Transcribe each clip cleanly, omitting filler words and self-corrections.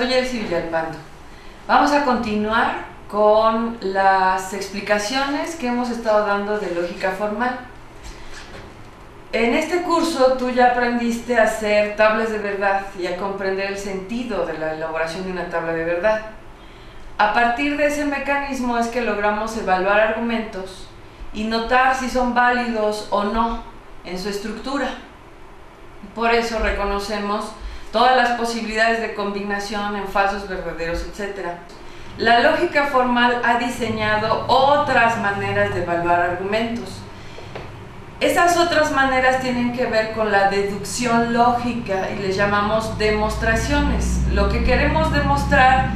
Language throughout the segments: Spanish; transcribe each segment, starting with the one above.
soy Elsie Villalpando. Vamos a continuar con las explicaciones que hemos estado dando de lógica formal. En este curso tú ya aprendiste a hacer tablas de verdad y a comprender el sentido de la elaboración de una tabla de verdad. A partir de ese mecanismo es que logramos evaluar argumentos y notar si son válidos o no en su estructura. Por eso reconocemos todas las posibilidades de combinación en falsos, verdaderos, etc. La lógica formal ha diseñado otras maneras de evaluar argumentos. Esas otras maneras tienen que ver con la deducción lógica y les llamamos demostraciones. Lo que queremos demostrar,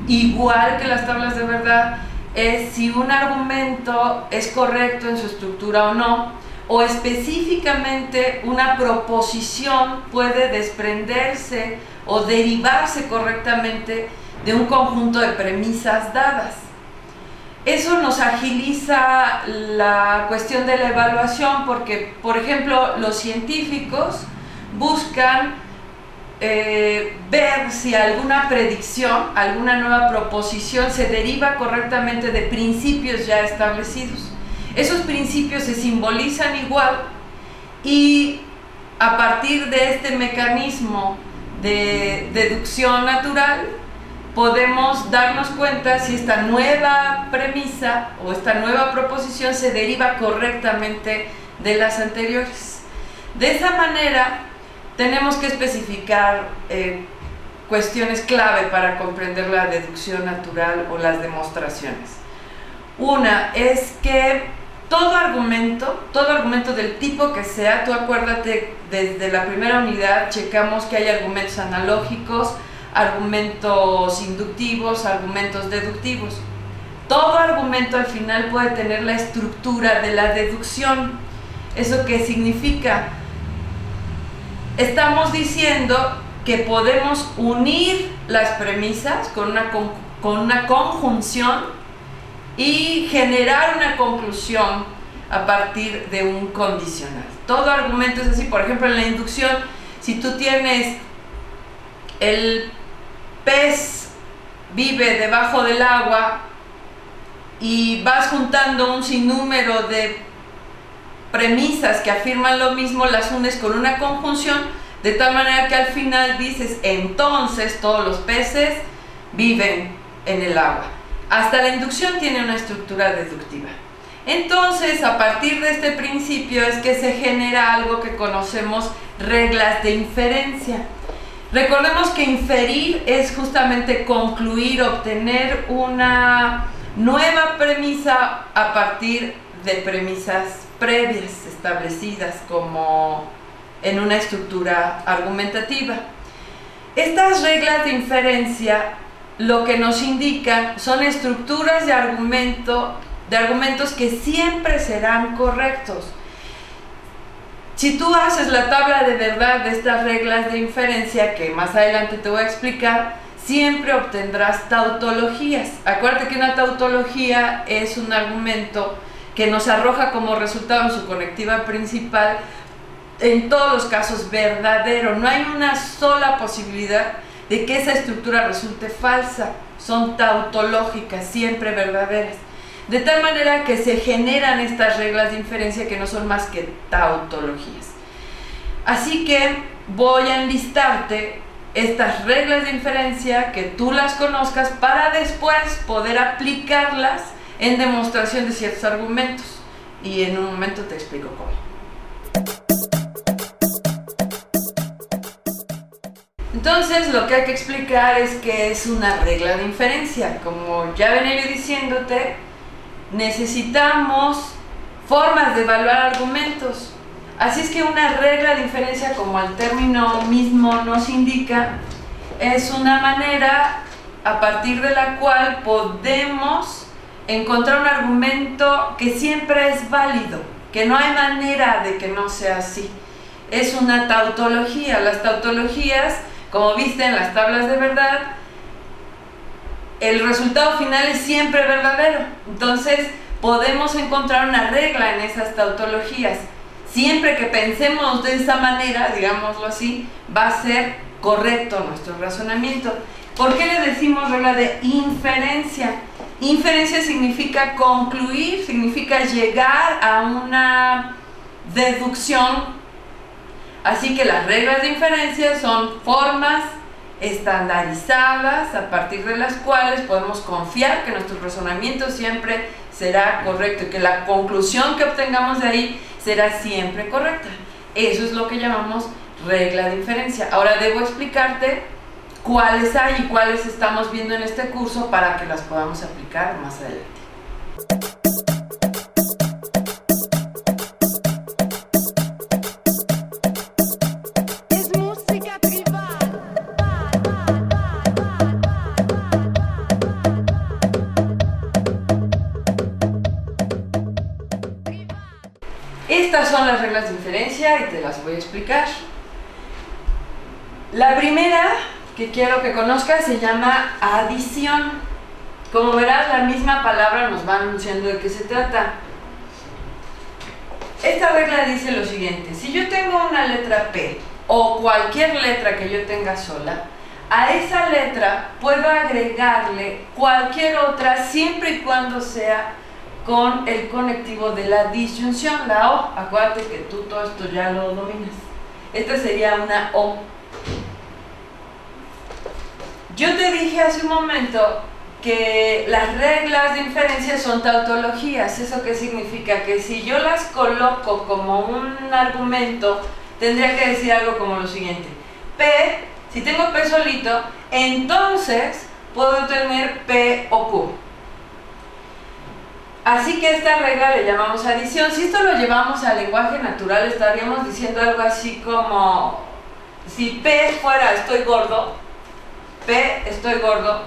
igual que las tablas de verdad, es si un argumento es correcto en su estructura o no, o específicamente una proposición puede desprenderse o derivarse correctamente de un conjunto de premisas dadas. Eso nos agiliza la cuestión de la evaluación porque, por ejemplo, los científicos buscan ver si alguna predicción, alguna nueva proposición se deriva correctamente de principios ya establecidos. Esos principios se simbolizan igual y a partir de este mecanismo de deducción natural podemos darnos cuenta si esta nueva premisa o esta nueva proposición se deriva correctamente de las anteriores. De esa manera tenemos que especificar cuestiones clave para comprender la deducción natural o las demostraciones. Una es que todo argumento del tipo que sea, tú acuérdate, desde la primera unidad checamos que hay argumentos analógicos, argumentos inductivos, argumentos deductivos. Todo argumento al final puede tener la estructura de la deducción. ¿Eso qué significa? Estamos diciendo que podemos unir las premisas con una conjunción y generar una conclusión a partir de un condicional. Todo argumento es así. Por ejemplo, en la inducción, si tú tienes el pez vive debajo del agua y vas juntando un sinnúmero de premisas que afirman lo mismo, las unes con una conjunción, de tal manera que al final dices, entonces todos los peces viven en el agua. Hasta la inducción tiene una estructura deductiva. Entonces, a partir de este principio es que se genera algo que conocemos reglas de inferencia. Recordemos que inferir es justamente concluir, obtener una nueva premisa a partir de premisas previas establecidas como en una estructura argumentativa. Estas reglas de inferencia lo que nos indican son estructuras de argumentos que siempre serán correctos. Si tú haces la tabla de verdad de estas reglas de inferencia, que más adelante te voy a explicar, siempre obtendrás tautologías. Acuérdate que una tautología es un argumento que nos arroja como resultado en su conectiva principal, en todos los casos verdadero. No hay una sola posibilidad de que esa estructura resulte falsa. Son tautológicas, siempre verdaderas. De tal manera que se generan estas reglas de inferencia que no son más que tautologías. Así que voy a enlistarte estas reglas de inferencia, que tú las conozcas para después poder aplicarlas en demostración de ciertos argumentos. Y en un momento te explico cómo. Entonces, lo que hay que explicar es que es una regla de inferencia. Como ya venía yo diciéndote, necesitamos formas de evaluar argumentos. Así es que una regla de inferencia, como el término mismo nos indica, es una manera a partir de la cual podemos encontrar un argumento que siempre es válido, que no hay manera de que no sea así. Es una tautología. Las tautologías, como viste en las tablas de verdad, el resultado final es siempre verdadero. Entonces podemos encontrar una regla en esas tautologías. Siempre que pensemos de esa manera, digámoslo así, va a ser correcto nuestro razonamiento. ¿Por qué le decimos regla de inferencia? Inferencia significa concluir, significa llegar a una deducción. Así que las reglas de inferencia son formas estandarizadas a partir de las cuales podemos confiar que nuestro razonamiento siempre será correcto y que la conclusión que obtengamos de ahí será siempre correcta. Eso es lo que llamamos regla de inferencia. Ahora debo explicarte cuáles hay y cuáles estamos viendo en este curso para que las podamos aplicar más adelante. Estas son las reglas de inferencia y te las voy a explicar. La primera que quiero que conozcas se llama adición. Como verás, la misma palabra nos va anunciando de qué se trata. Esta regla dice lo siguiente: si yo tengo una letra P o cualquier letra que yo tenga sola, a esa letra puedo agregarle cualquier otra siempre y cuando sea con el conectivo de la disyunción, la O. Acuérdate que tú todo esto ya lo dominas. Esta sería una O. Yo te dije hace un momento que las reglas de inferencia son tautologías. ¿Eso qué significa? Que si yo las coloco como un argumento, tendría que decir algo como lo siguiente: P, si tengo P solito, entonces puedo tener P o Q. Así que esta regla le llamamos adición. Si esto lo llevamos al lenguaje natural, estaríamos diciendo algo así como: si P fuera estoy gordo, P estoy gordo,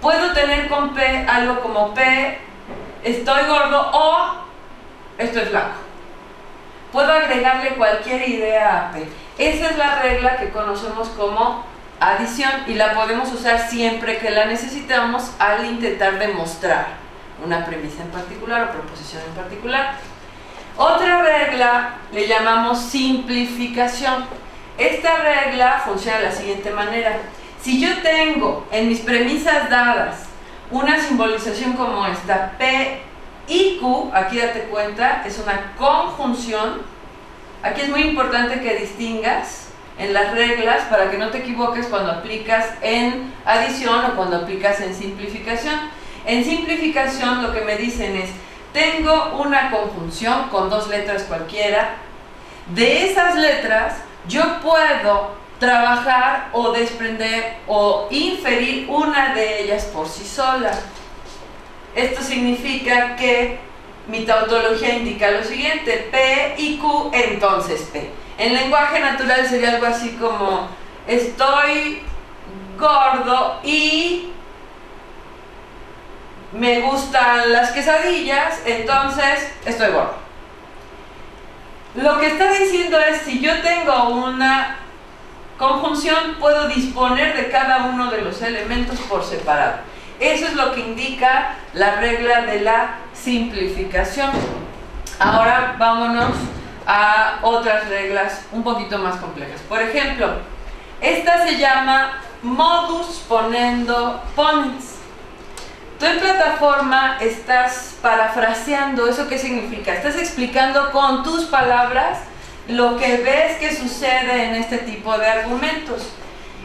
puedo tener con P algo como P estoy gordo o estoy flaco. Puedo agregarle cualquier idea a P. Esa es la regla que conocemos como adición y la podemos usar siempre que la necesitamos al intentar demostrar una premisa en particular o proposición en particular. Otra regla le llamamos simplificación. Esta regla funciona de la siguiente manera: si yo tengo en mis premisas dadas una simbolización como esta, P y Q, aquí date cuenta, es una conjunción. Aquí es muy importante que distingas en las reglas para que no te equivoques cuando aplicas en adición o cuando aplicas en simplificación. En simplificación lo que me dicen es: tengo una conjunción con dos letras cualquiera. De esas letras yo puedo trabajar o desprender o inferir una de ellas por sí sola. Esto significa que mi tautología indica lo siguiente: P y Q, entonces P. En lenguaje natural sería algo así como: estoy gordo y me gustan las quesadillas, entonces estoy gordo. Lo que está diciendo es: si yo tengo una conjunción, puedo disponer de cada uno de los elementos por separado. Eso es lo que indica la regla de la simplificación. Ahora vámonos a otras reglas un poquito más complejas. Por ejemplo, esta se llama modus ponendo ponens. Tú en plataforma estás parafraseando. ¿Eso qué significa? Estás explicando con tus palabras lo que ves que sucede en este tipo de argumentos.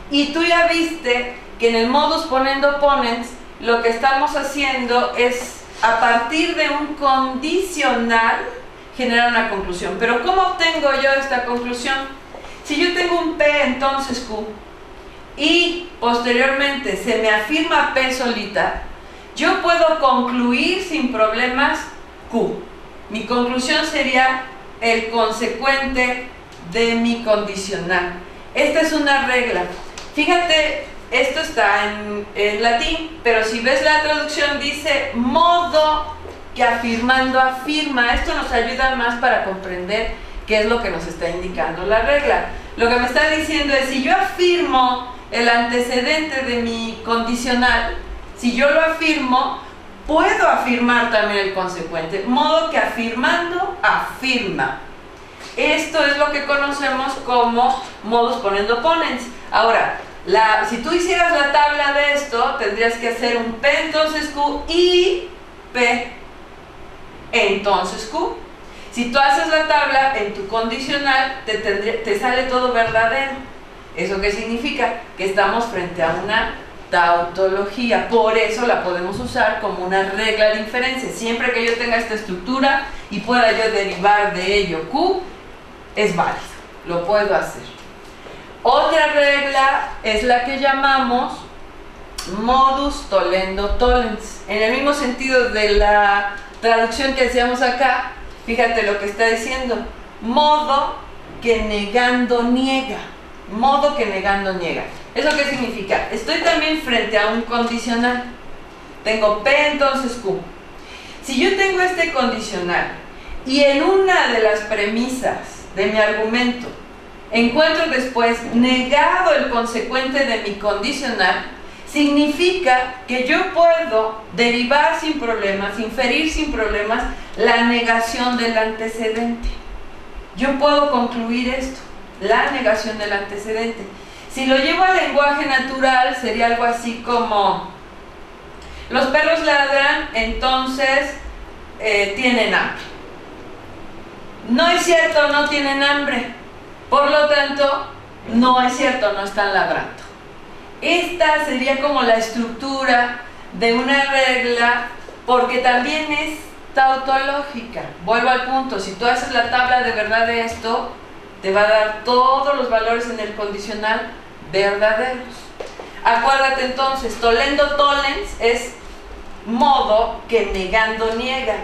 Y tú ya viste que en el modus ponendo ponens lo que estamos haciendo es, a partir de un condicional, generar una conclusión. Pero ¿cómo obtengo yo esta conclusión? Si yo tengo un P, entonces Q, y posteriormente se me afirma P solita, yo puedo concluir sin problemas Q. Mi conclusión sería el consecuente de mi condicional. Esta es una regla. Fíjate, esto está en latín, pero si ves la traducción dice modo que afirmando afirma. Esto nos ayuda más para comprender qué es lo que nos está indicando la regla. Lo que me está diciendo es: si yo afirmo el antecedente de mi condicional, si yo lo afirmo, puedo afirmar también el consecuente. Modo que afirmando afirma. Esto es lo que conocemos como modus ponendo ponens. Ahora, Si tú hicieras la tabla de esto, tendrías que hacer un P entonces Q y P entonces Q. Si tú haces la tabla en tu condicional, te sale todo verdadero. ¿Eso qué significa? Que estamos frente a una tautología. Por eso la podemos usar como una regla de inferencia. Siempre que yo tenga esta estructura y pueda yo derivar de ello Q, es válido. Lo puedo hacer. Otra regla es la que llamamos modus tollendo tollens. En el mismo sentido de la traducción que hacíamos acá, fíjate lo que está diciendo. Modo que negando niega. Modo que negando niega. ¿Eso qué significa? Estoy también frente a un condicional. Tengo P entonces Q. Si yo tengo este condicional y en una de las premisas de mi argumento encuentro después negado el consecuente de mi condicional, significa que yo puedo derivar sin problemas, inferir sin problemas la negación del antecedente. Yo puedo concluir esto, la negación del antecedente. Si lo llevo al lenguaje natural, sería algo así como: los perros ladran, entonces tienen hambre. No es cierto, no tienen hambre. Por lo tanto, no es cierto, no están ladrando. Esta sería como la estructura de una regla, porque también es tautológica. Vuelvo al punto: si tú haces la tabla de verdad de esto, te va a dar todos los valores en el condicional verdaderos. Acuérdate entonces, tollendo tollens es modo que negando niega.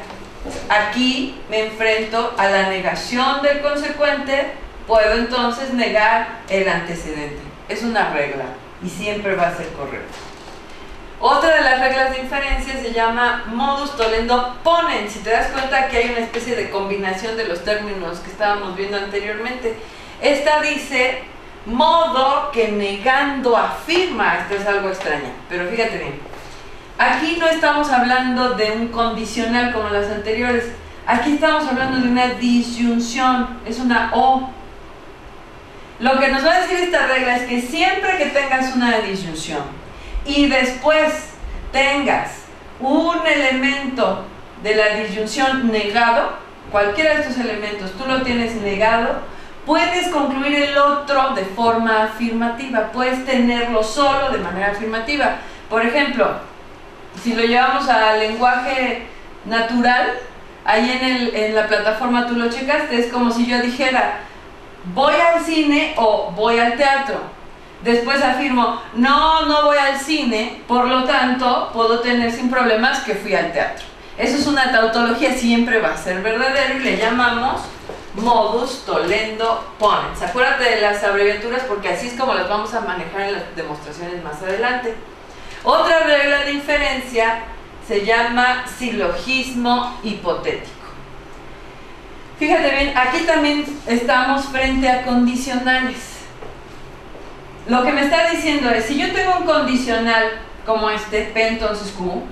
Aquí me enfrento a la negación del consecuente, puedo entonces negar el antecedente. Es una regla y siempre va a ser correcto. Otra de las reglas de inferencia se llama modus tollendo ponens. Si te das cuenta que hay una especie de combinación de los términos que estábamos viendo anteriormente. Esta dice modo que negando afirma. Esto es algo extraño, pero fíjate bien. Aquí no estamos hablando de un condicional como las anteriores. Aquí estamos hablando de una disyunción. Es una O. Lo que nos va a decir esta regla es que siempre que tengas una disyunción y después tengas un elemento de la disyunción negado, cualquiera de estos elementos tú lo tienes negado, puedes concluir el otro de forma afirmativa, puedes tenerlo solo de manera afirmativa. Por ejemplo, si lo llevamos al lenguaje natural, ahí en la plataforma tú lo checaste, es como si yo dijera: voy al cine o voy al teatro. Después afirmo: no voy al cine, por lo tanto puedo tener sin problemas que fui al teatro. Eso es una tautología, siempre va a ser verdadero y le llamamos modus tollendo ponens. Acuérdate de las abreviaturas porque así es como las vamos a manejar en las demostraciones más adelante. Otra regla de inferencia se llama silogismo hipotético. Fíjate bien, aquí también estamos frente a condicionales. Lo que me está diciendo es: si yo tengo un condicional como este, P entonces Q,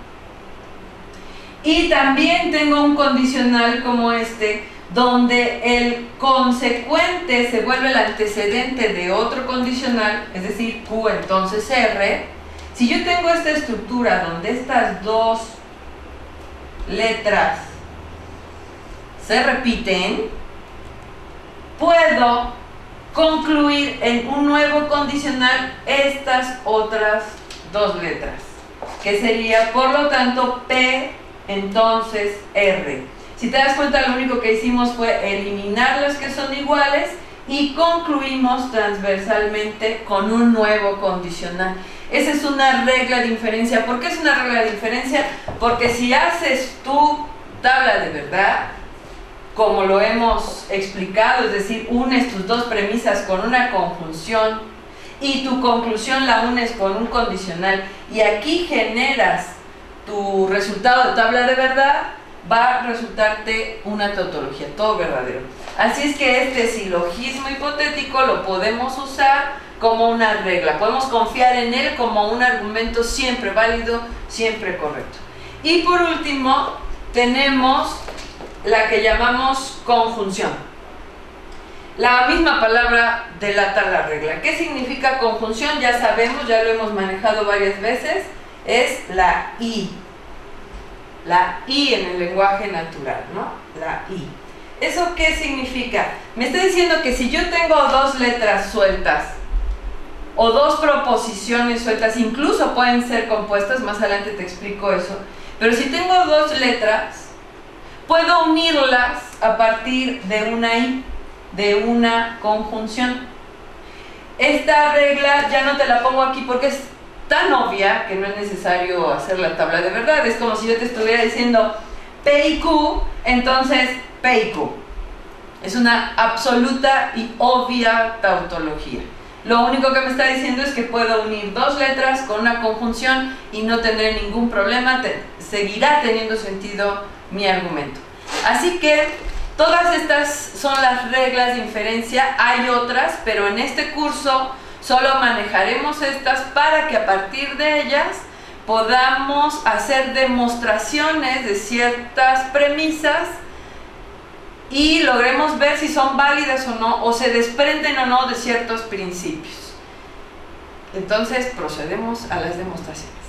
y también tengo un condicional como este, donde el consecuente se vuelve el antecedente de otro condicional, es decir, Q entonces R, si yo tengo esta estructura donde estas dos letras se repiten, puedo concluir en un nuevo condicional estas otras dos letras, que sería por lo tanto P entonces R. Si te das cuenta, lo único que hicimos fue eliminar las que son iguales y concluimos transversalmente con un nuevo condicional. Esa es una regla de inferencia. ¿Por qué es una regla de inferencia? Porque si haces tu tabla de verdad, como lo hemos explicado, es decir, unes tus dos premisas con una conjunción y tu conclusión la unes con un condicional y aquí generas tu resultado de tabla de verdad, va a resultarte una tautología, todo verdadero. Así es que este silogismo hipotético lo podemos usar como una regla, podemos confiar en él como un argumento siempre válido, siempre correcto. Y por último tenemos la que llamamos conjunción. La misma palabra delata la regla. ¿Qué significa conjunción? Ya sabemos, ya lo hemos manejado varias veces, es la I. La I en el lenguaje natural, ¿no? La I. ¿Eso qué significa? Me está diciendo que si yo tengo dos letras sueltas o dos proposiciones sueltas, incluso pueden ser compuestas, más adelante te explico eso, pero si tengo dos letras, puedo unirlas a partir de una I, de una conjunción. Esta regla ya no te la pongo aquí porque es tan obvia que no es necesario hacer la tabla de verdad. Es como si yo te estuviera diciendo P y Q, entonces P y Q. Es una absoluta y obvia tautología. Lo único que me está diciendo es que puedo unir dos letras con una conjunción y no tendré ningún problema, seguirá teniendo sentido mi argumento. Así que todas estas son las reglas de inferencia, hay otras, pero en este curso solo manejaremos estas para que a partir de ellas podamos hacer demostraciones de ciertas premisas y logremos ver si son válidas o no, o se desprenden o no de ciertos principios. Entonces procedemos a las demostraciones.